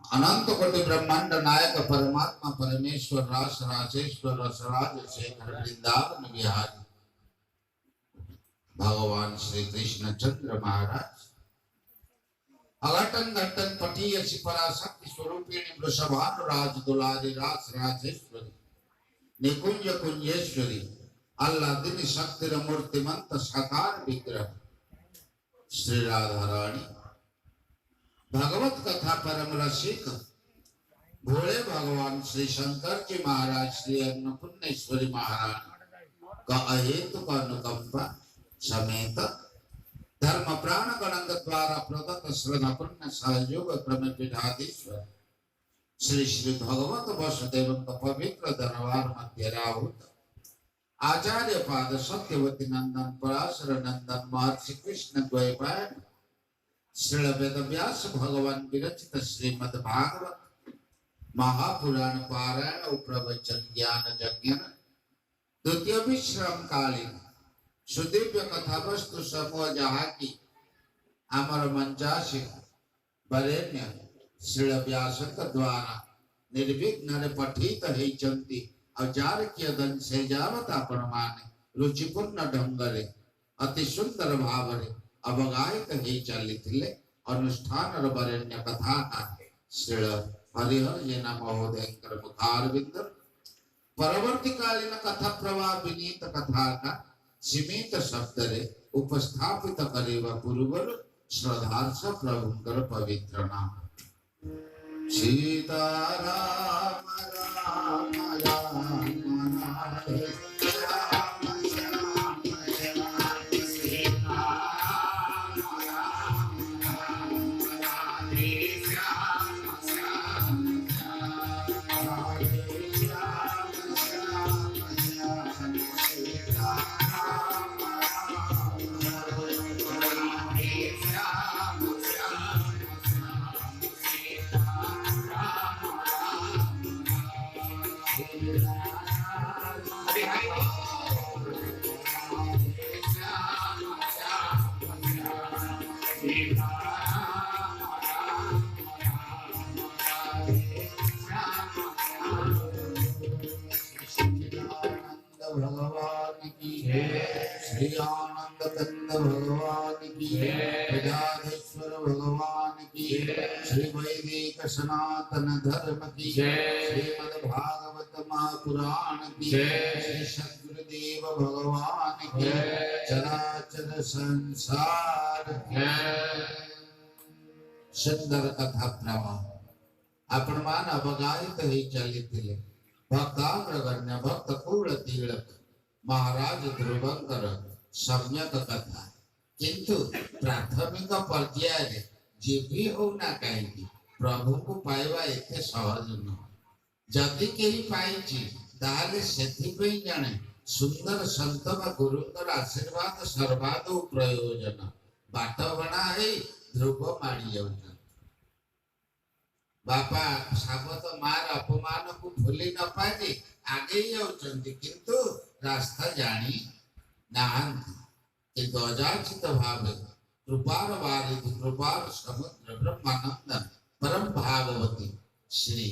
अनंत कोटि ब्रह्मांड नायक परमात्मा परमेश्वर रास राजेश्वर रसराज शेखर वृंदावन विहारी भगवान श्री कृष्ण चंद्र महाराज अघटन घटन पटीय पराशक्ति स्वरूपिणी वृषभानुराज दुलारी रास राजेश्वरी निकुंज कुंजेश्वरी अल्लादिनी शक्ति मूर्तिमंत साकार विग्रह श्री राधा रानी भगवत कथा परम रसिक भोले भगवान श्री शंकर जी महाराज श्री अन्नपूर्णेश्वरी महाराज का अहेतु का अनुकंपा समेत धर्म प्राण गणंग द्वारा प्रदत्त श्रद्धापूर्ण सहयोग क्रम पीठाधीश्वर श्री श्री भगवत वसुदेव का पवित्र दरबार मध्य राहुत आचार्य पाद सत्यवती नंदन पराशर नंदन महर्षि कृष्ण द्वैपायन श्री वेद व्यास भगवान विरचित श्रीमद् भागवत महापुराण पारायण प्रवचन ज्ञान यज्ञ द्वितीय विश्राम कालीन सुदिव्य कथा वस्तु समूह जहाँ की अमर मंचासी वरेण्य श्री व्यास द्वारा निर्विघ्न पठित होती अजार कियदन से जावत आपण माने रुचिपूर्ण ढंगरे अति सुंदर भावरे अवगाहित ही चलिथिले अनुष्ठान वरेण्य कथा श्री हरिहर जेना महोदय मुखारविंद परवर्ती कालीन कथा प्रवाह विनीत कथा का सीमित शब्द रे उपस्थापित करेवा पूर्वर श्रद्धार्थ प्रभुंकर पवित्र नाम सीताराम राम राम हरे भगवान की श्री आनंद कंद भगवान की प्रजाधीश्वर भगवान की श्री वैदिक सनातन धर्म की श्रीमद् भागवत महापुराण की श्री सद्गुरुदेव भगवान की चराचर संसार सुंदर कथा प्रवाह आपण मान अवगाहित ही चलिथिले भक्ताग्रगण्य भक्त कुल तिलक महाराज ध्रुवंकर सम्यक कथा किंतु प्राथमिक पर्याय जे भी होना कहीं प्रभु को पाइबा एते सहज न जदि केही पाइछि ताले सेथि पे जाने सुंदर संत बा गुरुंकर आशीर्वाद सर्वादो प्रयोजन बाट बना है ध्रुव माड़ी जाउछन बापा साबत मार अपमान को भूली न पाए आगे जाउछन्ति किंतु रास्ता जानी नाहंति किंतु अजाचित भावे कृपार वारिधि कृपार समुद्र ब्रह्मानंदन परम भागवती श्री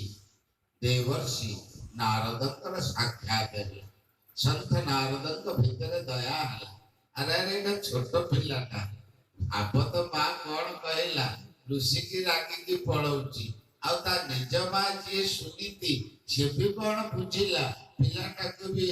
देवर्षि नारदंकर साक्षात संत नारदंक भीतर दया हला अरे अरे छोट पिलाटा आप तो माँ कौन कहला ऋषि की रागी की पड़ौची आउ ता निज माँ जी सुनीति से भी कौन बुझिला पिलाटा को भी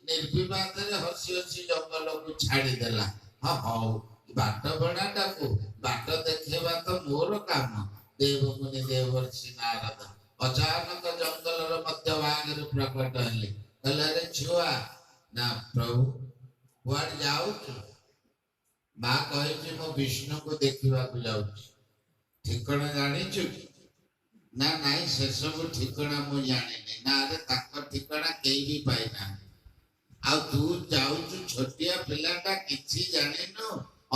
निर्विवाद रे हसी हसी जंगल को छाड़ी देला हाँ हौ बाट बणाटा को बाट देखेबा तो मोर काम देवमुनि देवर्षि नारद अचानक जंगल रो मध्य भाग रे प्रकट हले कहले रे छुआ ना प्रभु कुआड जाऊ माँ कहे मो विष्णु को देखा जाऊँ ठिकना जानी ना नाई से सब ठिकना मु जानी ना अरे ताक ठिकना कहीं भी पाइना आ तू जाऊ छोटिया पिलाटा किछि जानिनु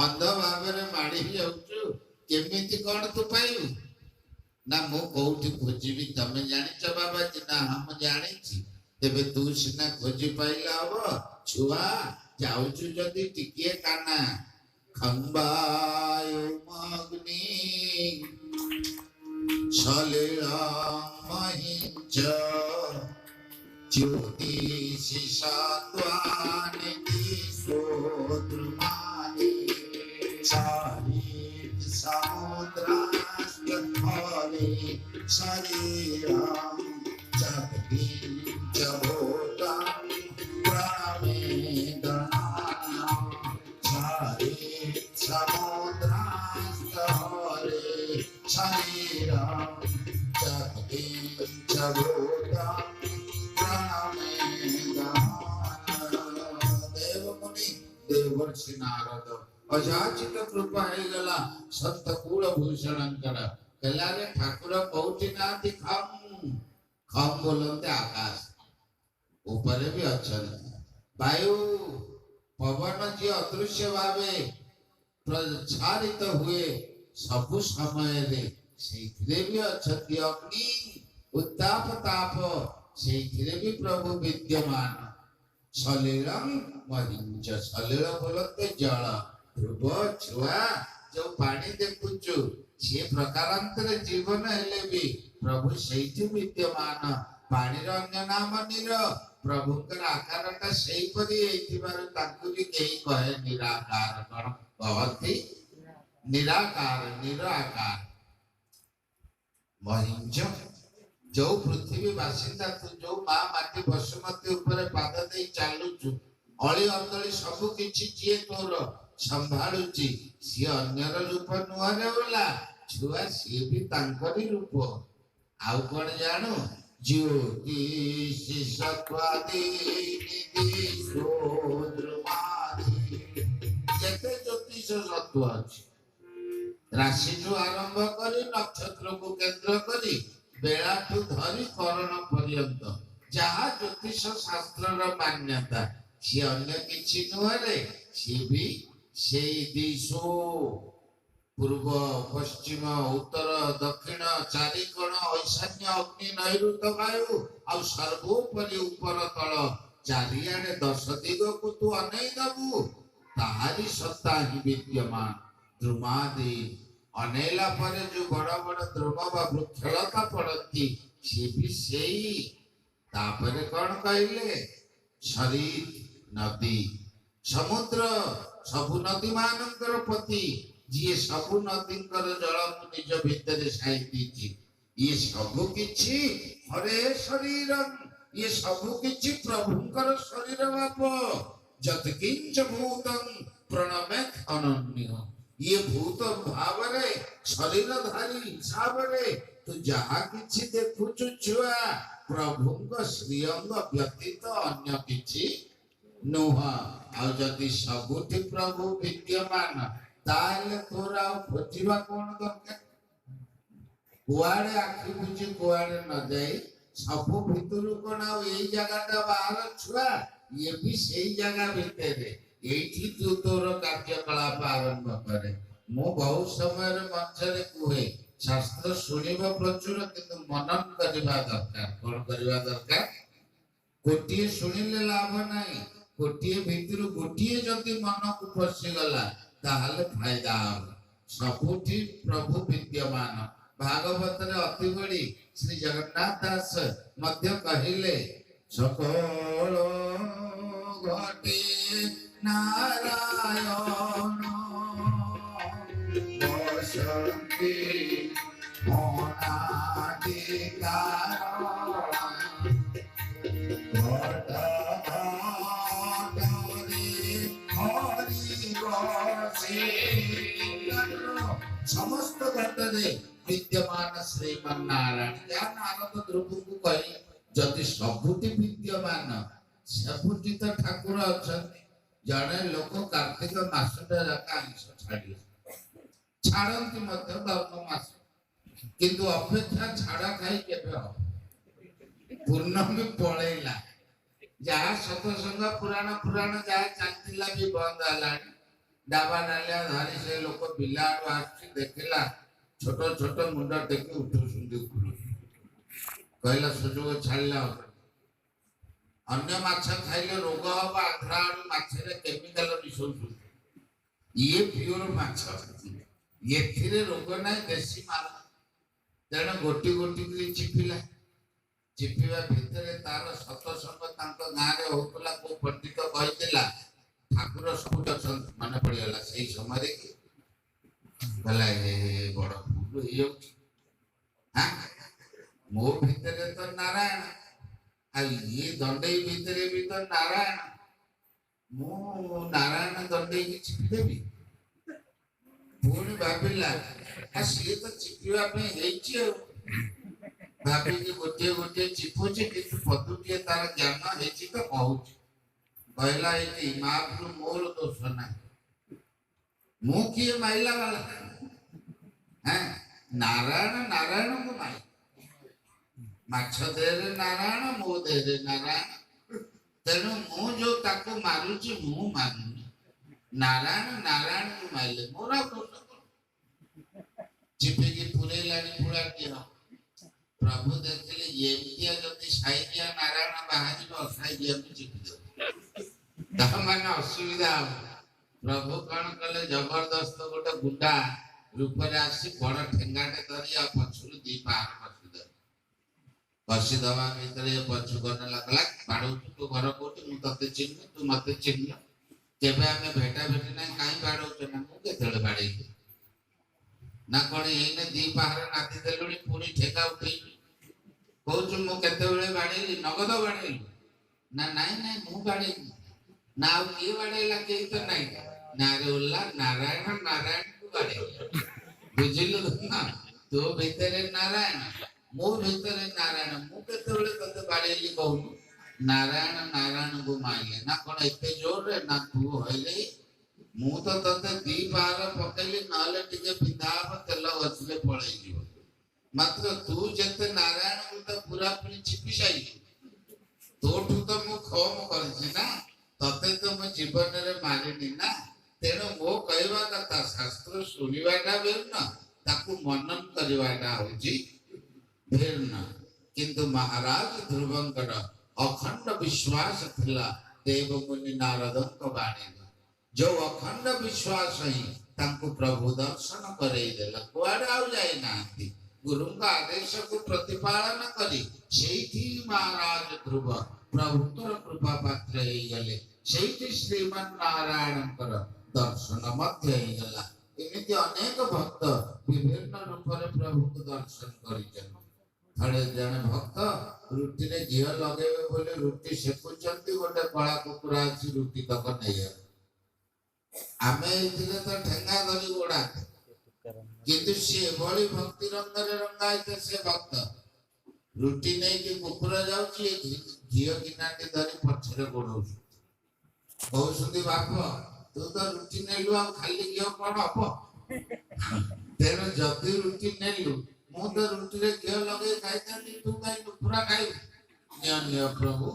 अंध भाव माड़ी जाऊँ केमिति कौन तू पाइबू ना मु कोठी खोजिबी तमे जानिछ बाबा जी ना हम जानिछि तेबे तू सिना खोजी पाइला हबो छुआ जाऊँ जदि टिकिए काना खम्बायुमग्नि सलिलमहिंच ज्योतिषि सत्त्वानि दिशोद्रुमानि चारित् समुद्रास्तथले शरीरं जगति च भूतं प्रमेदनानां चारित् समुद्रास्तथले शरीरं जगति च भूतं देवमुनि देवर्षि नारद अजाचित कृपा गला संत कूल भूषणंकर कलारे ठाकुर कोठी नांती खम खम बोलते आकाश ऊपर भी अचन वायु पवन जी अदृश्य भावे प्रचारित हुए सबु समय रे सेथिरे भी अछति अग्नि उत्ताप ताप सेथिरे भी प्रभु विद्यमान सलिलम महिंच सलिल बोलते जल ध्रुव छुआ जो पानी देखुचु से प्रकारांतर जीवन हेले भी प्रभु सेठी विद्यमान पानी अन्य नाम नीर प्रभुकर आकारटा सेही परि एथिबार ताकु भी केही कहे निराकार कण कहती निराकार निराकार महिंच जो पृथ्वी बासिंदा तू जो मां माटी बसुमती ऊपर पाद दे चालुचु अळी अंदळी सब किछि जिए तोर संभाळुची सी अन्यर रूप नुहरे होला छुआ सी भी तांकरी रूप आउ कोन जानो ज्योतिषि सत्त्वादि निधि सोद्रुमादि जेते ज्योतिष सत्व अछि राशि जो आरंभ करी नक्षत्र को केंद्र करी बेला ठू धरी करण पर्यंत जहा ज्योतिष शास्त्र मान्यता सी अन्य किछि नुहरे सी भी से दिशो पूर्व पश्चिम उत्तर दक्षिण चारि कोण ईशान्य अग्नि नैऋत वायु आ सर्वोपरि ऊपर तल चारिआडे 10 दिग को तू अनै दबु ताहारी सत्ता ही विद्यमान द्रुमादि अनेला परे जो बड़ बड़ द्रुम बा वृक्षलता पड़ती सी भी सेई तापरे कौन कहले शरीर नदी समुद्र सबु नदी मानकर पति जी सबु नदींकर जल निज भितर साई दीची ये सबु किछि हरे शरीर ये सबु किछि प्रभुंकर शरीर बाप जत किंच भूतं प्रणमेत अनन्य ये भूत भाव रे शरीरधारी हिसाब रे तू जहा किछि देखुछु छुआ प्रभुंक श्रीअंग व्यतीत अन्य किछि नुह आ जदि सबुठी प्रभु विद्यमान ताले तोरा खोजिबा कोन दरकार कुआड़े आखि बुझी कुआड़े न जाई सबु भितरु कोन आ एई जगाटा बाहर छुआ ये भी सेई जगह भितरे एठी तू तोर कार्यकलाप आरंभ करे मो बहुत समय मंचरे कुहे शास्त्र सुनिबा प्रचुर किंतु मनन करबा दरकार कोन करबा दरकार कोटिए सुनिले लाभ नाही कोटिए भितरु गोटिए जति मन को पसी गला ताहले फायदा सबुठी प्रभु विद्यमान भागवत रे अति बड़ी श्री जगन्नाथ दास मध्य कहिले सकल घटे नारायण बसंती समस्त घटने विद्यमान श्रीमन्नारायण या नारद ध्रुव को कही जदि सबुटी विद्यमान सबुटी तो ठाकुर अछंती जने लोक कार्तिक मासटा जाका आंश छाड़ी छाड़ती मध्य धर्म मास किंतु अपेक्षा छाड़ा खाई केबे हो पूर्णमी पळेला जहा सतसंग पुराण पुराण जहा चलतिला भी बंद हलानी डाबा डालिया धारी से लोक बिला आसी देखिला छोट छोट मुंडा टेकी उठु सुंदी उठु कहला सुजोग छाड़ला अन्य माछ खाइले रोग हबा आंध्रा माछरे केमिकल मिसौछु ଇଏ ପିଓର ମାଛ, ଏଥିରେ ରୋଗ ନାହିଁ, ଦେଶୀ ମାଲ। ତେଣୁ ଗୋଟି ଗୋଟି କରି ଚିପିଲା, ଚିପିବା ଭିତରେ ତାର ସତସଙ୍ଗ ତାଙ୍କ ଗାଁରେ ହଉଥିଲା। କୋଉ ପଣ୍ଡିତ କହିଥିଲା ଠାକୁର ସବୁଠି ଅଛନ୍ତି, ମନେ ପଡିଗଲା ସେଇ ସମୟରେ କି କହିଲା ଏ ବଡ ଭୁଲ ହେଇଯାଉଛି। ମୋ ଭିତରେ ତ ନାରାୟଣ, ଆଉ ଇଏ ଦଣ୍ଡେଇ ଭିତରେ ବି ତ ନାରାୟଣ। ମୁଁ ନାରାୟଣ ଦଣ୍ଡେଇକି ଚିପିଦେବି? ପୁଣି ଭାବିଲା ସିଏ ତ ଚିପିବା ପାଇଁ ହେଇଛି ଆଉ, ଭାବିକି ଗୋଟିଏ ଗୋଟିଏ ଚିପୁଛି, କିନ୍ତୁ ପଦୁଟିଏ ତାର ଜ୍ଞାନ ହେଇଛି ତ କହୁଛି। କହିଲା ଏଠି ମହାପ୍ରଭୁ ମୋର ଦୋଷ ନାହିଁ, ମୁଁ କିଏ ମାଇଲା ବାଲା? ନାରାୟଣ ନାରାୟଣଙ୍କୁ ମାଇ, ମାଛ ଦେହରେ ନାରାୟଣ, ମୋ ଦେହରେ ନାରାୟଣ। ତେଣୁ ମୁଁ ଯୋଉ ତାକୁ ମାରୁଛି ମୁଁ ମାରୁନି, ନାରାୟଣ ନାରାୟଣକୁ ମାଇଲେ ମୋର ଆଉ ଦୋଷ କଣ? ଚିପିକି ପୁରେଇଲାଣି ପୁଳାଟିଏ। ପ୍ରଭୁ ଦେଖିଲେ ଏମିତିଆ ଯଦି ସାଇଜିଆ ନାରାୟଣ ବାହାରିବ, ଅସାଇଜିଆକୁ ଚିପିଦେବ, ତାହା ମାନେ ଅସୁବିଧା ହବ। ପ୍ରଭୁ କଣ କଲେ, ଜବରଦସ୍ତ ଗୋଟେ ଗୁଣ୍ଡା ରୂପରେ ଆସି ବଡ ଠେଙ୍ଗାଟେ ଧରି ଆଉ ପଛରୁ ଦି ପାହାଡ କଷିଦବା ଭିତରେ ପଛୁ ଗନେ ଲାଗଲା, ବାଡଉଛୁ ତୁ ଘର କୋଉଠି, ମୁଁ ତତେ ଚିହ୍ନି, ତୁ ମତେ ଚିହ୍ନ, କେବେ ଆମେ ଭେଟା ଭେଟି ନାହିଁ, କାହିଁ ବାଡଉଛ? ନା ମୁଁ କେତେବେଳେ ବାଡେଇଲି ନା କଣ? ଏଇନେ ଦି ପାହାଡ ନାତି ଦେଲୁଣି, ପୁଣି ଠେକା ଉଠେଇବି କହୁଛୁ ମୁଁ କେତେବେଳେ ବାଡେଇଲି? ନଗଦ ବାଡେଇଲି ନା? ନାଇଁ ନାଇଁ ମୁଁ ବାଡେଇଲି ନା। ଆଉ କିଏ ବାଡେଇଲା? କେହି ତ ନାହିଁ। ନାରେ ଓଲା ନାରାୟଣ ନାରାୟଣକୁ ବାଡେଇଲା, ବୁଝିଲୁ ନା? ତୋ ଭିତରେ ନାରାୟଣ, ମୋ ଭିତରେ ନାରାୟଣ, ମୁଁ କେତେବେଳେ ତତେ ବାଡେଇଲି କହୁନୁ? ନାରାୟଣ ନାରାୟଣକୁ ମାଇଲେ ନା କଣ ଏତେ ଜୋରରେ? ନା ତୁ ହଇଲେ ମୁଁ ତ ତତେ ଦି ପାହାର ପକେଇଲି, ନହେଲେ ଟିକେ ପିନ୍ଧା ହବ, ତେଲ ଘଷିଲେ ପଳେଇଯିବ। ମାତ୍ର ତୁ ଯେତେ ନାରାୟଣକୁ ତ ପୁରାପୁରି ଚିପି ସାଇଲୁ, ତୋଠୁ ତ ମୁଁ କମ କରିଛି ନା, ତତେ ତ ମୁଁ ଜୀବନରେ ମାରିନି ନା। ତେଣୁ ମୋ କହିବା କଥା, ଶାସ୍ତ୍ର ଶୁଣିବାଟା ବେର୍ନ, ତାକୁ ମନନ କରିବାଟା ହଉଛି ଭିନ୍ନ। କିନ୍ତୁ ମହାରାଜ ଧ୍ରୁବଙ୍କର ଅଖଣ୍ଡ ବିଶ୍ୱାସ ଥିଲା ଦେବମୁନି ନାରଦଙ୍କ ବାଣୀରେ। ଯୋଉ ଅଖଣ୍ଡ ବିଶ୍ୱାସ ହିଁ ତାଙ୍କୁ ପ୍ରଭୁ ଦର୍ଶନ କରେଇ ଦେଲା, କୁଆଡେ ଆଉ ଯାଇନାହାନ୍ତି। ଗୁରୁଙ୍କ ଆଦେଶକୁ ପ୍ରତିପାଳନ କରି ସେଇଠି ମହାରାଜ ଧ୍ରୁବ ପ୍ରଭୁଙ୍କର କୃପା ପାତ୍ର ହେଇଗଲେ। ସେଇଠି ଶ୍ରୀମାନ ନାରାୟଣଙ୍କର ଦର୍ଶନ ମଧ୍ୟ ହେଇଗଲା। ଏମିତି ଅନେକ ଭକ୍ତ ବିଭିନ୍ନ ରୂପରେ ପ୍ରଭୁଙ୍କୁ ଦର୍ଶନ କରିଛନ୍ତି। ଥରେ ଜଣେ ଭକ୍ତ ରୁଟିରେ ଘିଅ ଲଗେଇବେ ବୋଲି ରୁଟି ସେକୁଛନ୍ତି, ଗୋଟେ କଳା କୁକୁର ଆସି ରୁଟି ତକ ନେଇଗଲା। ଆମେ ଏଇଥିରେ ତ ଠେଙ୍ଗା ଧରି ଗୋଡାନ୍ତି, କିନ୍ତୁ ସିଏ ଏଭଳି ଭକ୍ତି ରଙ୍ଗରେ ରଙ୍ଗାଇతే ସେ ଭକ୍ତ ରୁଟି ନେଇକି କୁକୁର ଯାଉଛି, ଘିଅ ଗିନାଟି ଧରି ପଛରେ ଗୋଡଉଛି। କହୁଛନ୍ତି ବାପ ତୁ ତ ରୁଟି ନେଲୁ, ଆଉ ଖାଲି ଘିଅ କଣ ହବ? ତେଣୁ ଯଦି ରୁଟି ନେଲୁ, ମୁଁ ତ ରୁଟିରେ ଘିଅ ଲଗେଇ ଖାଇଥାନ୍ତି, ତୁ କାହିଁ କୁକୁରା ଖାଇବୁ? ନିଅ ପ୍ରଭୁ,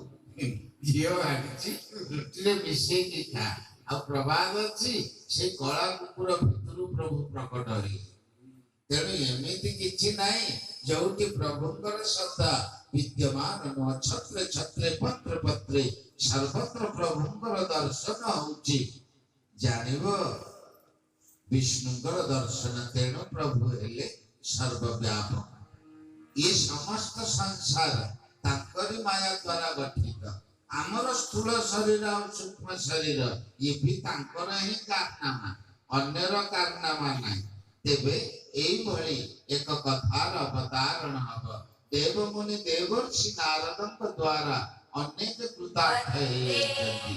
ଘିଅ ଆଣିଛି, ରୁଟିରେ ମିଶେଇକି ଖା। ଆଉ ପ୍ରବାଦ ଅଛି, ସେ କଳା କୁକୁର ଭିତରୁ ପ୍ରଭୁ ପ୍ରକଟ ହେଲେ। ତେଣୁ ଏମିତି କିଛି ନାହିଁ ଯୋଉଠି ପ୍ରଭୁଙ୍କର ସତ୍ତା ବିଦ୍ୟମାନ ନୁହଁ। ଛତ୍ରେ ଛତ୍ରେ ପତ୍ରେ ପତ୍ରେ ସର୍ବତ୍ର ପ୍ରଭୁଙ୍କର ଦର୍ଶନ ହଉଛି। ଜାଣିବ ବିଷ୍ଣୁଙ୍କର ଦର୍ଶନ, ତେଣୁ ପ୍ରଭୁ ହେଲେ ସର୍ବବ୍ୟାପକ। ଏ ସମସ୍ତ ସଂସାର ତାଙ୍କରି ମାୟା ଦ୍ୱାରା ଗଠିତ। ଆମର ସ୍ଥୂଳ ଶରୀର ଆଉ ସୂକ୍ଷ୍ମ ଶରୀର, ଇଏ ବି ତାଙ୍କର ହିଁ କାରନାମା, ଅନ୍ୟର କାରନାମା ନାହିଁ। ତେବେ ଏଇଭଳି ଏକ କଥାର ଅବତାରଣ ହବ। ଦେବମୁନି ଦେବର୍ଷି ନାରଦଙ୍କ ଦ୍ୱାରା ଅନେକ କୃତାର୍ଥ ହେଇଯାଇଛନ୍ତି।